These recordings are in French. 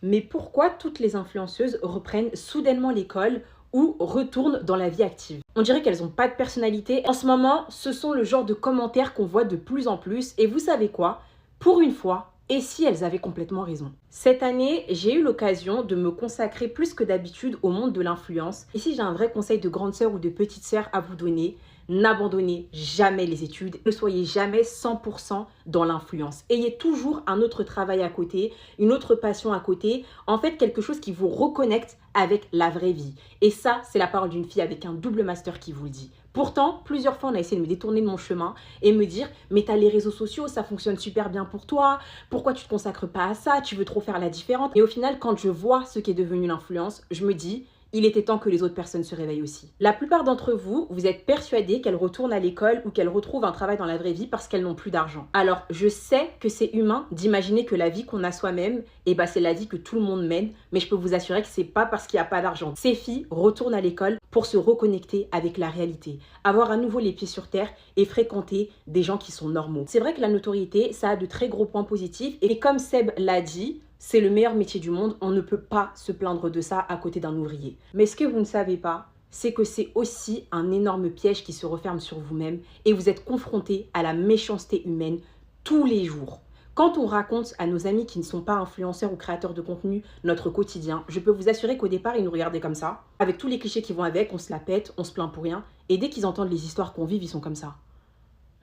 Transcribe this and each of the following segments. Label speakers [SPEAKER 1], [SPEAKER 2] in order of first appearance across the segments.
[SPEAKER 1] Mais pourquoi toutes les influenceuses reprennent soudainement l'école ou retournent dans la vie active? On dirait qu'elles n'ont pas de personnalité. En ce moment, ce sont le genre de commentaires qu'on voit de plus en plus. Et vous savez quoi? Pour une fois, et si elles avaient complètement raison? Cette année, j'ai eu l'occasion de me consacrer plus que d'habitude au monde de l'influence. Ici, j'ai un vrai conseil de grande sœur ou de petite sœur à vous donner. N'abandonnez jamais les études. Ne soyez jamais 100% dans l'influence. Ayez toujours un autre travail à côté, une autre passion à côté. En fait, quelque chose qui vous reconnecte avec la vraie vie. Et ça, c'est la parole d'une fille avec un double master qui vous le dit. Pourtant, plusieurs fois, on a essayé de me détourner de mon chemin et me dire « Mais t'as les réseaux sociaux, ça fonctionne super bien pour toi. Pourquoi tu te consacres pas à ça? Tu veux trop faire la différence. » Et au final, quand je vois ce qui est devenu l'influence, je me dis « Il était temps que les autres personnes se réveillent aussi. » La plupart d'entre vous, vous êtes persuadés qu'elles retournent à l'école ou qu'elles retrouvent un travail dans la vraie vie parce qu'elles n'ont plus d'argent. Alors, je sais que c'est humain d'imaginer que la vie qu'on a soi-même, c'est la vie que tout le monde mène, mais je peux vous assurer que c'est pas parce qu'il n'y a pas d'argent. Ces filles retournent à l'école pour se reconnecter avec la réalité, avoir à nouveau les pieds sur terre et fréquenter des gens qui sont normaux. C'est vrai que la notoriété, ça a de très gros points positifs et comme Seb l'a dit, c'est le meilleur métier du monde, on ne peut pas se plaindre de ça à côté d'un ouvrier. Mais ce que vous ne savez pas, c'est que c'est aussi un énorme piège qui se referme sur vous-même et vous êtes confronté à la méchanceté humaine tous les jours. Quand on raconte à nos amis qui ne sont pas influenceurs ou créateurs de contenu notre quotidien, je peux vous assurer qu'au départ, ils nous regardaient comme ça. Avec tous les clichés qui vont avec, on se la pète, on se plaint pour rien. Et dès qu'ils entendent les histoires qu'on vit, ils sont comme ça.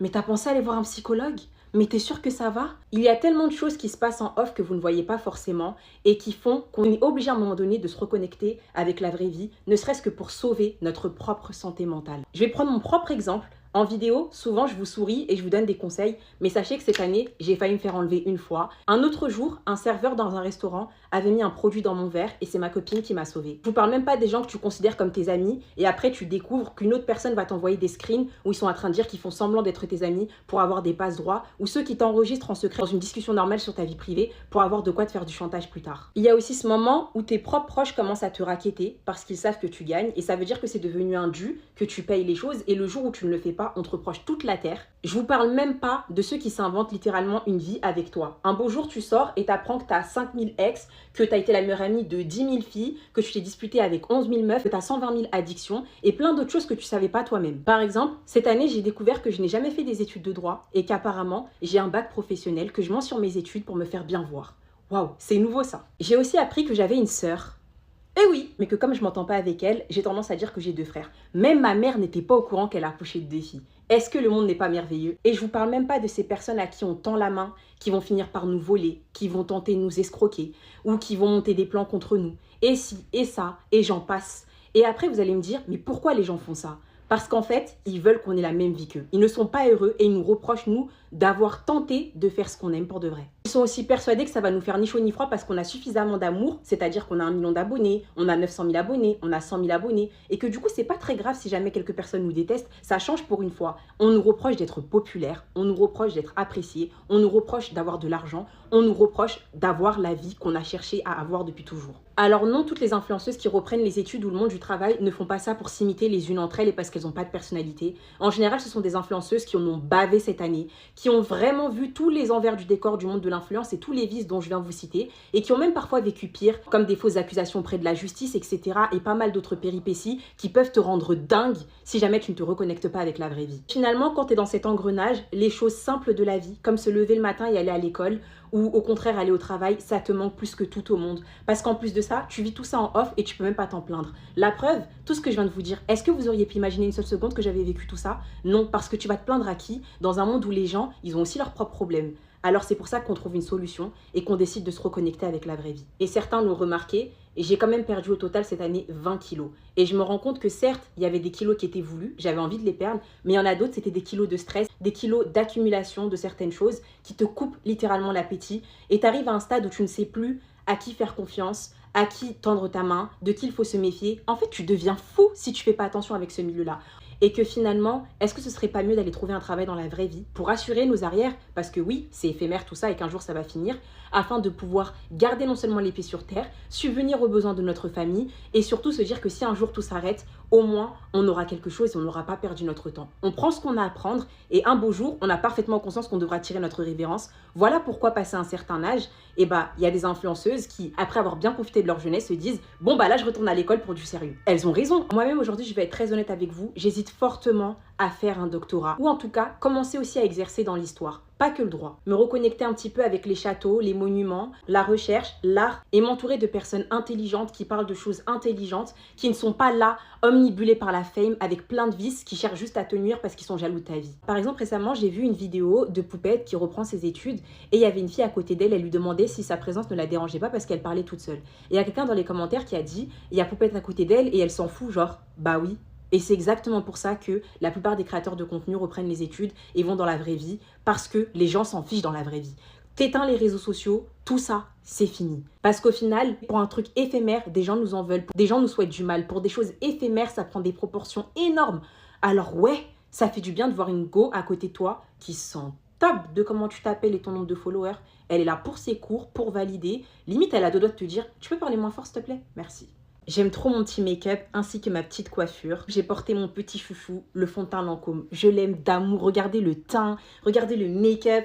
[SPEAKER 1] Mais t'as pensé aller voir un psychologue? Mais t'es sûr que ça va? Il y a tellement de choses qui se passent en off que vous ne voyez pas forcément et qui font qu'on est obligé à un moment donné de se reconnecter avec la vraie vie, ne serait-ce que pour sauver notre propre santé mentale. Je vais prendre mon propre exemple. En vidéo, souvent je vous souris et je vous donne des conseils, mais sachez que cette année, j'ai failli me faire enlever une fois. Un autre jour, un serveur dans un restaurant avait mis un produit dans mon verre et c'est ma copine qui m'a sauvée. Je vous parle même pas des gens que tu considères comme tes amis et après tu découvres qu'une autre personne va t'envoyer des screens où ils sont en train de dire qu'ils font semblant d'être tes amis pour avoir des passe droits ou ceux qui t'enregistrent en secret dans une discussion normale sur ta vie privée pour avoir de quoi te faire du chantage plus tard. Il y a aussi ce moment où tes propres proches commencent à te racketter parce qu'ils savent que tu gagnes et ça veut dire que c'est devenu un dû, que tu payes les choses et le jour où tu ne le fais pas, on te reproche toute la terre. Je vous parle même pas de ceux qui s'inventent littéralement une vie avec toi. Un beau jour, tu sors et t'apprends que t'as 5000 ex, que t'as été la meilleure amie de 10 000 filles, que tu t'es disputé avec 11 000 meufs, que t'as 120 000 addictions et plein d'autres choses que tu savais pas toi-même. Par exemple, cette année, j'ai découvert que je n'ai jamais fait des études de droit et qu'apparemment, j'ai un bac professionnel, que je mens sur mes études pour me faire bien voir. Waouh, c'est nouveau ça. J'ai aussi appris que j'avais une sœur. Eh oui, mais que comme je m'entends pas avec elle, j'ai tendance à dire que j'ai 2 frères. Même ma mère n'était pas au courant qu'elle a accouché de 2 filles. Est-ce que le monde n'est pas merveilleux? Et je vous parle même pas de ces personnes à qui on tend la main, qui vont finir par nous voler, qui vont tenter de nous escroquer, ou qui vont monter des plans contre nous. Et si, et ça, et j'en passe. Et après, vous allez me dire, mais pourquoi les gens font ça? Parce qu'en fait, ils veulent qu'on ait la même vie qu'eux. Ils ne sont pas heureux et ils nous reprochent, nous, d'avoir tenté de faire ce qu'on aime pour de vrai. Ils sont aussi persuadés que ça va nous faire ni chaud ni froid parce qu'on a suffisamment d'amour, c'est-à-dire qu'on a 1 million d'abonnés, on a 900 000 abonnés, on a 100 000 abonnés, et que du coup, c'est pas très grave si jamais quelques personnes nous détestent, ça change pour une fois. On nous reproche d'être populaire, on nous reproche d'être apprécié, on nous reproche d'avoir de l'argent, on nous reproche d'avoir la vie qu'on a cherché à avoir depuis toujours. Alors non, toutes les influenceuses qui reprennent les études ou le monde du travail ne font pas ça pour s'imiter les unes entre elles et parce qu'elles n'ont pas de personnalité. En général, ce sont des influenceuses qui en ont bavé cette année, qui ont vraiment vu tous les envers du décor du monde de l'influence et tous les vices dont je viens vous citer, et qui ont même parfois vécu pire, comme des fausses accusations auprès de la justice, etc. et pas mal d'autres péripéties qui peuvent te rendre dingue si jamais tu ne te reconnectes pas avec la vraie vie. Finalement, quand tu es dans cet engrenage, les choses simples de la vie, comme se lever le matin et aller à l'école, ou au contraire aller au travail, ça te manque plus que tout au monde. Parce qu'en plus de ça, tu vis tout ça en off et tu peux même pas t'en plaindre. La preuve, tout ce que je viens de vous dire, est-ce que vous auriez pu imaginer une seule seconde que j'avais vécu tout ça? Non, parce que tu vas te plaindre à qui? Dans un monde où les gens, ils ont aussi leurs propres problèmes. Alors c'est pour ça qu'on trouve une solution et qu'on décide de se reconnecter avec la vraie vie. Et certains l'ont remarqué, et j'ai quand même perdu au total cette année 20 kilos. Et je me rends compte que certes, il y avait des kilos qui étaient voulus, j'avais envie de les perdre, mais il y en a d'autres, c'était des kilos de stress, des kilos d'accumulation de certaines choses qui te coupent littéralement l'appétit. Et tu arrives à un stade où tu ne sais plus à qui faire confiance, à qui tendre ta main, de qui il faut se méfier. En fait, tu deviens fou si tu fais pas attention avec ce milieu-là. et que finalement, est-ce que ce serait pas mieux d'aller trouver un travail dans la vraie vie pour assurer nos arrières, parce que oui, c'est éphémère tout ça et qu'un jour ça va finir, afin de pouvoir garder non seulement les pieds sur terre, subvenir aux besoins de notre famille et surtout se dire que si un jour tout s'arrête, au moins on aura quelque chose et on n'aura pas perdu notre temps. On prend ce qu'on a à prendre et un beau jour, on a parfaitement conscience qu'on devra tirer notre révérence. Voilà pourquoi, passé un certain âge, il y a des influenceuses qui, après avoir bien profité de leur jeunesse, se disent « Bon, là, je retourne à l'école pour du sérieux. » Elles ont raison. Moi-même, aujourd'hui, je vais être très honnête avec vous, j'hésite fortement à faire un doctorat ou en tout cas, commencer aussi à exercer dans l'histoire. Pas que le droit. Me reconnecter un petit peu avec les châteaux, les monuments, la recherche, l'art et m'entourer de personnes intelligentes qui parlent de choses intelligentes, qui ne sont pas là, omnibulées par la fame, avec plein de vices, qui cherchent juste à te nuire parce qu'ils sont jaloux de ta vie. Par exemple, récemment, j'ai vu une vidéo de Poupette qui reprend ses études et il y avait une fille à côté d'elle, elle lui demandait si sa présence ne la dérangeait pas parce qu'elle parlait toute seule. Et il y a quelqu'un dans les commentaires qui a dit, il y a Poupette à côté d'elle et elle s'en fout, genre, bah oui. Et c'est exactement pour ça que la plupart des créateurs de contenu reprennent les études et vont dans la vraie vie, parce que les gens s'en fichent dans la vraie vie. T'éteins les réseaux sociaux, tout ça, c'est fini. Parce qu'au final, pour un truc éphémère, des gens nous en veulent, des gens nous souhaitent du mal. Pour des choses éphémères, ça prend des proportions énormes. Alors ouais, ça fait du bien de voir une go à côté de toi qui s'en tape de comment tu t'appelles et ton nombre de followers. Elle est là pour ses cours, pour valider. Limite, elle a deux doigts de te dire « Tu peux parler moins fort, s'il te plaît ?» Merci. J'aime trop mon petit make-up ainsi que ma petite coiffure. J'ai porté mon petit chouchou, le fond de teint Lancôme. Je l'aime d'amour. Regardez le teint, regardez le make-up.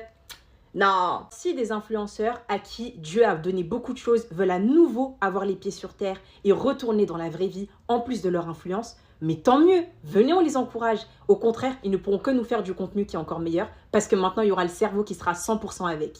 [SPEAKER 1] Non. Si des influenceurs à qui Dieu a donné beaucoup de choses veulent à nouveau avoir les pieds sur terre et retourner dans la vraie vie en plus de leur influence, mais tant mieux, venez, on les encourage. Au contraire, ils ne pourront que nous faire du contenu qui est encore meilleur parce que maintenant, il y aura le cerveau qui sera 100% avec.